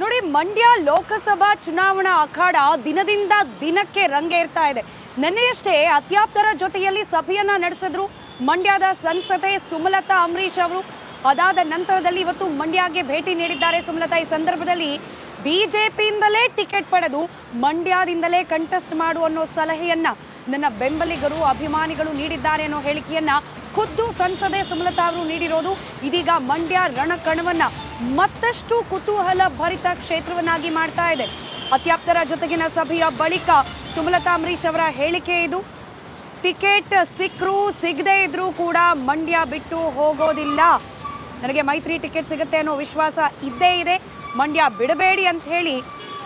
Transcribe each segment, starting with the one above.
ನೋಡಿ, ಮಂಡ್ಯ ಲೋಕಸಭಾ ಚುನಾವಣಾ ಅಖಾಡ ದಿನದಿಂದ ದಿನಕ್ಕೆ ರಂಗೇರ್ತಾ ಇದೆ. ನಿನ್ನೆಯಷ್ಟೇ ಅತ್ಯಾಪ್ತರ ಜೊತೆಯಲ್ಲಿ ಸಭೆಯನ್ನ ನಡೆಸಿದ್ರು ಮಂಡ್ಯದ ಸಂಸದೆ ಸುಮಲತಾ ಅಂಬರೀಶ್ ಅವರು. ಅದಾದ ನಂತರದಲ್ಲಿ ಇವತ್ತು ಮಂಡ್ಯಗೆ ಭೇಟಿ ನೀಡಿದ್ದಾರೆ ಸುಮಲತಾ. ಈ ಸಂದರ್ಭದಲ್ಲಿ ಬಿಜೆಪಿಯಿಂದಲೇ ಟಿಕೆಟ್ ಪಡೆದು ಮಂಡ್ಯದಿಂದಲೇ ಕಂಟೆಸ್ಟ್ ಮಾಡು ಅನ್ನೋ ಸಲಹೆಯನ್ನ ನನ್ನ ಬೆಂಬಲಿಗರು ಅಭಿಮಾನಿಗಳು ನೀಡಿದ್ದಾರೆ ಅನ್ನೋ ಹೇಳಿಕೆಯನ್ನ ಖುದ್ದು ಸಂಸದೆ ಸುಮಲತಾ ಅವರು ನೀಡಿರೋದು ಇದೀಗ ಮಂಡ್ಯ ರಣಕಣವನ್ನ ಮತ್ತಷ್ಟು ಕುತೂಹಲ ಭರಿತ ಕ್ಷೇತ್ರವನ್ನಾಗಿ ಮಾಡ್ತಾ ಇದೆ. ಅತ್ಯಾಪ್ತರ ಜೊತೆಗಿನ ಸಭೆಯ ಬಳಿಕ ಸುಮಲತಾ ಅಂಬರೀಶ್ ಅವರ ಹೇಳಿಕೆ ಇದು. ಟಿಕೆಟ್ ಸಿಕ್ಕರೂ ಸಿಗದೇ ಇದ್ರೂ ಕೂಡ ಮಂಡ್ಯ ಬಿಟ್ಟು ಹೋಗೋದಿಲ್ಲ, ನನಗೆ ಮೈತ್ರಿ ಟಿಕೆಟ್ ಸಿಗುತ್ತೆ ಅನ್ನೋ ವಿಶ್ವಾಸ ಇದ್ದೇ ಇದೆ, ಮಂಡ್ಯ ಬಿಡಬೇಡಿ ಅಂತ ಹೇಳಿ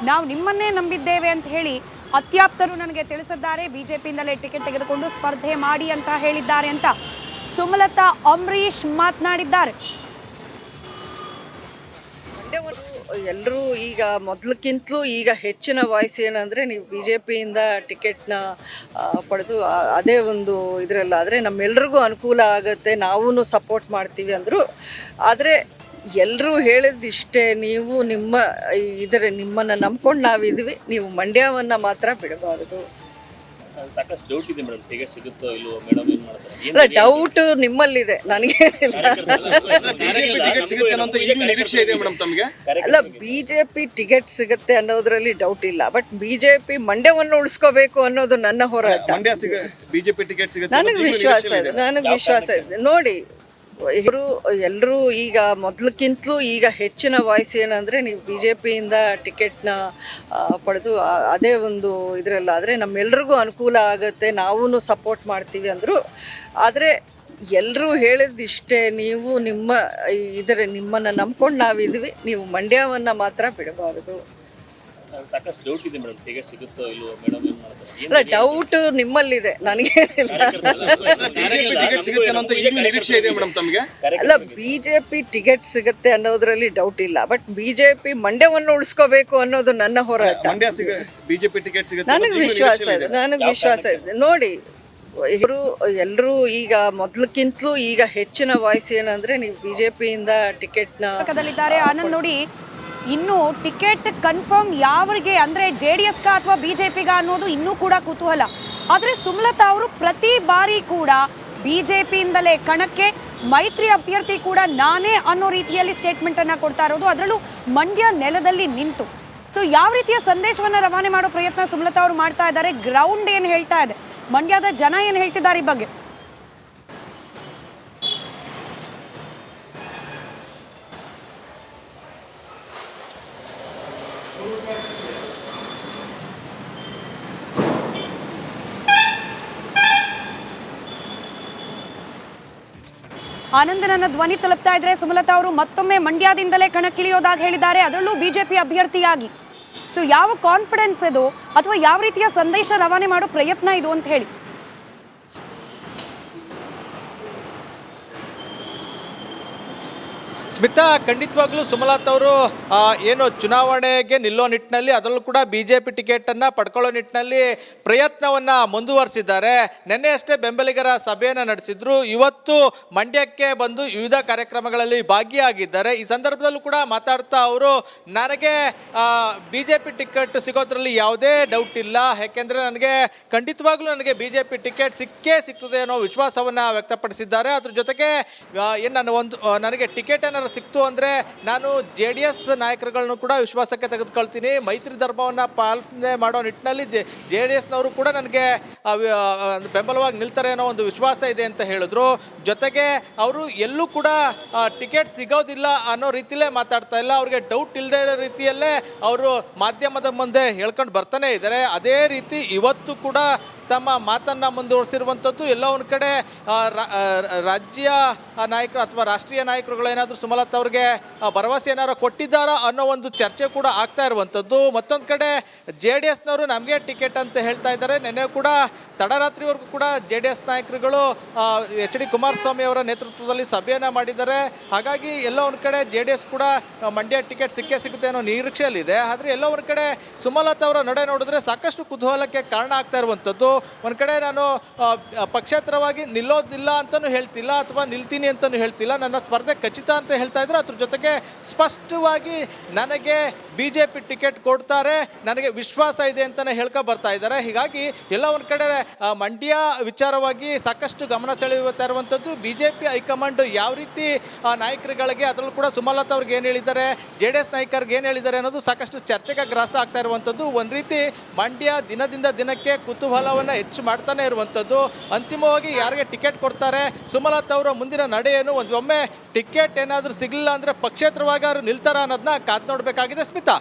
ನಾವು ನಿಮ್ಮನ್ನೇ ನಂಬಿದ್ದೇವೆ ಅಂತ ಹೇಳಿ ಅತ್ಯಾಪ್ತರು ನನಗೆ ತಿಳಿಸಿದ್ದಾರೆ. ಬಿಜೆಪಿಯಿಂದಲೇ ಟಿಕೆಟ್ ತೆಗೆದುಕೊಂಡು ಸ್ಪರ್ಧೆ ಮಾಡಿ ಅಂತ ಹೇಳಿದ್ದಾರೆ ಅಂತ ಸುಮಲತಾ ಅಂಬರೀಶ್ ಮಾತನಾಡಿದ್ದಾರೆ. ಎಲ್ಲರೂ ಈಗ ಮೊದಲಕ್ಕಿಂತಲೂ ಈಗ ಹೆಚ್ಚಿನ ವಾಯ್ಸ್ ಏನಂದರೆ ನೀವು ಬಿಜೆಪಿಯಿಂದ ಟಿಕೆಟ್ನ ಪಡೆದು ಅದೇ ಒಂದು ಇದರಲ್ಲಾದರೆ ನಮ್ಮೆಲ್ರಿಗೂ ಅನುಕೂಲ ಆಗುತ್ತೆ, ನಾವೂ ಸಪೋರ್ಟ್ ಮಾಡ್ತೀವಿ ಅಂದರು. ಆದರೆ ಎಲ್ಲರೂ ಹೇಳಿದಿಷ್ಟೇ, ನೀವು ನಿಮ್ಮನ್ನು ನಂಬ್ಕೊಂಡು ನಾವಿದ್ವಿ, ನೀವು ಮಂಡ್ಯವನ್ನು ಮಾತ್ರ ಬಿಡಬಾರ್ದು. ಸಾಕಷ್ಟು ಡೌಟ್ ಇದೆ ಮೇಡಮ್, ಟಿಕೆಟ್ ಸಿಗುತ್ತೋ ಇಲ್ವೋ ಮೇಡಮ್, ಏನು ಮಾಡ್ತಾರೆ? ಅಲ್ಲ, ಡೌಟ್ ನಿಮ್ಮಲ್ಲಿದೆ, ನನಗೇನಿಲ್ಲ. ಅಲ್ಲ, ಬಿಜೆಪಿ ಟಿಕೆಟ್ ಸಿಗುತ್ತೆ ಅನ್ನೋದ್ರಲ್ಲಿ ಡೌಟ್ ಇಲ್ಲ, ಬಟ್ ಬಿಜೆಪಿ ಮಂಡ್ಯವನ್ನು ಉಳಿಸ್ಕೋಬೇಕು ಅನ್ನೋದು ನನ್ನ ಹೋರಾಟ. ನನಗೆ ವಿಶ್ವಾಸ ಇದೆ. ನೋಡಿ, ಎಲ್ಲರೂ ಈಗ ಮೊದಲಕ್ಕಿಂತಲೂ ಈಗ ಹೆಚ್ಚಿನ ವಾಯ್ಸ್ ಏನಂದರೆ ನೀವು ಬಿಜೆಪಿಯಿಂದ ಟಿಕೆಟ್ನ ಪಡೆದು ಅದೇ ಒಂದು ಇದರಲ್ಲಾದರೆ ನಮ್ಮೆಲ್ರಿಗೂ ಅನುಕೂಲ ಆಗುತ್ತೆ, ನಾವೂ ಸಪೋರ್ಟ್ ಮಾಡ್ತೀವಿ ಅಂದರು. ಆದರೆ ಎಲ್ಲರೂ ಹೇಳಿದಿಷ್ಟೇ, ನೀವು ನಿಮ್ಮನ್ನು ನಂಬ್ಕೊಂಡು ನಾವಿದ್ವಿ, ನೀವು ಮಂಡ್ಯವನ್ನು ಮಾತ್ರ ಬಿಡಬಾರ್ದು. ಸಾಕಷ್ಟು ಡೌಟ್ ಇದೆ ಮೇಡಮ್, ಟಿಕೆಟ್ ಸಿಗುತ್ತೋ ಇಲ್ವೋ ಮೇಡಮ್, ಏನು ಮಾಡ್ತಾರೆ? ಅಲ್ಲ, ಡೌಟ್ ನಿಮ್ಮಲ್ಲಿದೆ, ನನಗೇನಿಲ್ಲ. ಅಲ್ಲ, ಬಿಜೆಪಿ ಟಿಕೆಟ್ ಸಿಗುತ್ತೆ ಅನ್ನೋದ್ರಲ್ಲಿ ಡೌಟ್ ಇಲ್ಲ, ಬಟ್ ಬಿಜೆಪಿ ಮಂಡ್ಯವನ್ನು ಉಳಿಸ್ಕೋಬೇಕು ಅನ್ನೋದು ನನ್ನ ಹೋರಾಟ. ನನಗೆ ವಿಶ್ವಾಸ ಇದೆ. ನೋಡಿ, ಎಲ್ಲರೂ ಈಗ ಮೊದಲಕ್ಕಿಂತಲೂ ಈಗ ಹೆಚ್ಚಿನ ವಾಯ್ಸ್ ಏನಂದ್ರೆ ನೀವು ಬಿಜೆಪಿಯಿಂದ ಟಿಕೆಟ್ನ ಆನಂದ್. ನೋಡಿ, ಇನ್ನು ಟಿಕೆಟ್ ಕನ್ಫರ್ಮ್ ಯಾವರಿಗೆ ಅಂದ್ರೆ JDS ಅಥವಾ ಬಿಜೆಪಿಗ ಅನ್ನೋದು ಇನ್ನೂ ಕೂಡ ಕುತೂಹಲ. ಆದ್ರೆ ಸುಮಲತಾ ಅವರು ಪ್ರತಿ ಬಾರಿ ಕೂಡ ಬಿಜೆಪಿಯಿಂದಲೇ ಕಣಕ್ಕೆ, ಮೈತ್ರಿ ಅಭ್ಯರ್ಥಿ ಕೂಡ ನಾನೇ ಅನ್ನೋ ರೀತಿಯಲ್ಲಿ ಸ್ಟೇಟ್ಮೆಂಟ್ ಅನ್ನ ಕೊಡ್ತಾ ಇರೋದು, ಅದರಲ್ಲೂ ಮಂಡ್ಯ ನೆಲದಲ್ಲಿ ನಿಂತು. ಸೊ ಯಾವ ರೀತಿಯ ಸಂದೇಶವನ್ನ ರವಾನೆ ಮಾಡೋ ಪ್ರಯತ್ನ ಸುಮಲತಾ ಅವರು ಮಾಡ್ತಾ ಇದ್ದಾರೆ, ಗ್ರೌಂಡ್ ಏನು ಹೇಳ್ತಾ ಇದೆ, ಮಂಡ್ಯದ ಜನ ಏನು ಹೇಳ್ತಿದ್ದಾರೆ ಈ ಬಗ್ಗೆ? ಆನಂದ್, ನನ್ನ ಧ್ವನಿ ತಲುಪ್ತಾ ಇದ್ರೆ ಸುಮಲತಾ ಅವರು ಮತ್ತೊಮ್ಮೆ ಮಂಡ್ಯದಿಂದಲೇ ಕಣಕ್ಕಿಳಿಯೋದಾಗಿ ಹೇಳಿದ್ದಾರೆ, ಅದರಲ್ಲೂ ಬಿಜೆಪಿ ಅಭ್ಯರ್ಥಿಯಾಗಿ. ಸೊ ಯಾವ ಕಾನ್ಫಿಡೆನ್ಸ್ ಇದು, ಅಥವಾ ಯಾವ ರೀತಿಯ ಸಂದೇಶ ರವಾನೆ ಮಾಡೋ ಪ್ರಯತ್ನ ಇದು ಅಂತ ಹೇಳಿ? ಸ್ಮಿತಾ, ಖಂಡಿತವಾಗ್ಲೂ ಸುಮಲತಾ ಅವರು ಏನು ಚುನಾವಣೆಗೆ ನಿಲ್ಲೋ ನಿಟ್ಟಿನಲ್ಲಿ, ಅದರಲ್ಲೂ ಕೂಡ BJP ಟಿಕೆಟನ್ನು ಪಡ್ಕೊಳ್ಳೋ ನಿಟ್ಟಿನಲ್ಲಿ ಪ್ರಯತ್ನವನ್ನು ಮುಂದುವರಿಸಿದ್ದಾರೆ. ನಿನ್ನೆ ಅಷ್ಟೇ ಬೆಂಬಲಿಗರ ಸಭೆಯನ್ನು ನಡೆಸಿದ್ರು, ಇವತ್ತು ಮಂಡ್ಯಕ್ಕೆ ಬಂದು ವಿವಿಧ ಕಾರ್ಯಕ್ರಮಗಳಲ್ಲಿ ಭಾಗಿಯಾಗಿದ್ದಾರೆ. ಈ ಸಂದರ್ಭದಲ್ಲೂ ಕೂಡ ಮಾತಾಡ್ತಾ ಅವರು, ನನಗೆ BJP ಟಿಕೆಟ್ ಸಿಗೋದ್ರಲ್ಲಿ ಯಾವುದೇ ಡೌಟ್ ಇಲ್ಲ, ಯಾಕೆಂದರೆ ಖಂಡಿತವಾಗ್ಲೂ ನನಗೆ BJP ಟಿಕೆಟ್ ಸಿಗ್ತದೆ ಅನ್ನೋ ವಿಶ್ವಾಸವನ್ನು ವ್ಯಕ್ತಪಡಿಸಿದ್ದಾರೆ. ಅದ್ರ ಜೊತೆಗೆ ನನಗೆ ಟಿಕೆಟ್ ಏನಾದ್ರು ಸಿಕ್ತು ಅಂದರೆ ನಾನು JDS ನಾಯಕರುಗಳನ್ನು ಕೂಡ ವಿಶ್ವಾಸಕ್ಕೆ ತೆಗೆದುಕೊಳ್ತೀನಿ, ಮೈತ್ರಿ ಧರ್ಮವನ್ನು ಪಾಲನೆ ಮಾಡೋ ನಿಟ್ಟಿನಲ್ಲಿ JDSನವರು ಕೂಡ ನನಗೆ ಬೆಂಬಲವಾಗಿ ನಿಲ್ತಾರೆ ಅನ್ನೋ ಒಂದು ವಿಶ್ವಾಸ ಇದೆ ಅಂತ ಹೇಳಿದ್ರು. ಜೊತೆಗೆ ಅವರು ಎಲ್ಲೂ ಕೂಡ ಟಿಕೆಟ್ ಸಿಗೋದಿಲ್ಲ ಅನ್ನೋ ರೀತಿಯಲ್ಲೇ ಮಾತಾಡ್ತಾ ಇಲ್ಲ, ಅವ್ರಿಗೆ ಡೌಟ್ ಇಲ್ಲದೆ ಇರೋ ರೀತಿಯಲ್ಲೇ ಅವರು ಮಾಧ್ಯಮದ ಮುಂದೆ ಹೇಳ್ಕೊಂಡು ಬರ್ತಾನೆ ಇದ್ದಾರೆ. ಅದೇ ರೀತಿ ಇವತ್ತು ಕೂಡ ತಮ್ಮ ಮಾತನ್ನು ಮುಂದುವರಿಸಿರುವಂಥದ್ದು. ಎಲ್ಲ ಒಂದು ಕಡೆ ರಾಜ್ಯ ನಾಯಕರು ಅಥವಾ ರಾಷ್ಟ್ರೀಯ ನಾಯಕರುಗಳು ಏನಾದರೂ ಸುಮಲತಾ ಅವ್ರಿಗೆ ಭರವಸೆ ಏನಾದ್ರು ಕೊಟ್ಟಿದ್ದಾರಾ ಅನ್ನೋ ಒಂದು ಚರ್ಚೆ ಕೂಡ ಆಗ್ತಾ ಇರುವಂಥದ್ದು. ಮತ್ತೊಂದು ಕಡೆ JDSನವರು ನಮಗೆ ಟಿಕೆಟ್ ಅಂತ ಹೇಳ್ತಾ ಇದ್ದಾರೆ. ನಿನ್ನೆ ಕೂಡ ತಡರಾತ್ರಿವರೆಗೂ ಕೂಡ JDS ನಾಯಕರುಗಳು HD ಕುಮಾರಸ್ವಾಮಿ ಅವರ ನೇತೃತ್ವದಲ್ಲಿ ಸಭೆಯನ್ನು ಮಾಡಿದ್ದಾರೆ. ಹಾಗಾಗಿ ಎಲ್ಲೋ ಒಂದು ಕಡೆ JDS ಕೂಡ ಮಂಡ್ಯ ಟಿಕೆಟ್ ಸಿಗುತ್ತೆ ಅನ್ನೋ ನಿರೀಕ್ಷೆಯಲ್ಲಿದೆ. ಆದರೆ ಎಲ್ಲೋ ಒಂದು ಕಡೆ ಸುಮಲತಾ ಅವರ ನಡೆ ನೋಡಿದ್ರೆ ಸಾಕಷ್ಟು ಕುತೂಹಲಕ್ಕೆ ಕಾರಣ ಆಗ್ತಾ ಇರುವಂಥದ್ದು. ಒಂದು ಕಡೆ ನಾನು ಪಕ್ಷೇತರವಾಗಿ ನಿಲ್ಲೋದಿಲ್ಲ ಅಂತಲೂ ಹೇಳ್ತಿಲ್ಲ, ಅಥವಾ ನಿಲ್ತೀನಿ ಅಂತಲೂ ಹೇಳ್ತಿಲ್ಲ, ನನ್ನ ಸ್ಪರ್ಧೆ ಖಚಿತ ಅಂತ ಹೇಳ್ತಾ ಇದ್ರು. ಅದ್ರ ಜೊತೆಗೆ ಸ್ಪಷ್ಟವಾಗಿ ನನಗೆ BJP ಟಿಕೆಟ್ ಕೊಡ್ತಾರೆ, ನನಗೆ ವಿಶ್ವಾಸ ಇದೆ ಅಂತಲೇ ಹೇಳ್ಕೊ ಬರ್ತಾ ಇದ್ದಾರೆ. ಹೀಗಾಗಿ ಎಲ್ಲ ಒಂದು ಕಡೆ ಮಂಡ್ಯ ವಿಚಾರವಾಗಿ ಸಾಕಷ್ಟು ಗಮನ ಸೆಳೆಯುತ್ತಾ ಇರುವಂಥದ್ದು. BJP ಹೈಕಮಾಂಡ್ ಯಾವ ರೀತಿ ನಾಯಕರುಗಳಿಗೆ, ಅದರಲ್ಲೂ ಕೂಡ ಸುಮಲತಾ ಅವ್ರಿಗೆ ಏನು ಹೇಳಿದ್ದಾರೆ, JDS ನಾಯಕರಿಗೆ ಏನು ಹೇಳಿದ್ದಾರೆ ಅನ್ನೋದು ಸಾಕಷ್ಟು ಚರ್ಚೆಗೆ ಗ್ರಾಸ ಆಗ್ತಾ ಇರುವಂಥದ್ದು. ಒಂದು ರೀತಿ ಮಂಡ್ಯ ದಿನದಿಂದ ದಿನಕ್ಕೆ ಕುತೂಹಲವನ್ನು ಹೆಚ್ಚು ಮಾಡ್ತಾನೆ ಇರುವಂಥದ್ದು. ಅಂತಿಮವಾಗಿ ಯಾರಿಗೆ ಟಿಕೆಟ್ ಕೊಡ್ತಾರೆ, ಸುಮಲತಾ ಅವರ ಮುಂದಿನ ನಡೆ ಏನು, ಒಮ್ಮೆ ಟಿಕೆಟ್ ಏನಾದರೂ ಸಿಗಲಿಲ್ಲ ಅಂದರೆ ಪಕ್ಷೇತರವಾಗಿ ಅವರು ನಿಲ್ತಾರ ಅನ್ನೋದನ್ನ ಕಾದು ನೋಡಬೇಕಾಗಿದೆ. ಸ್ಮಿತಾ.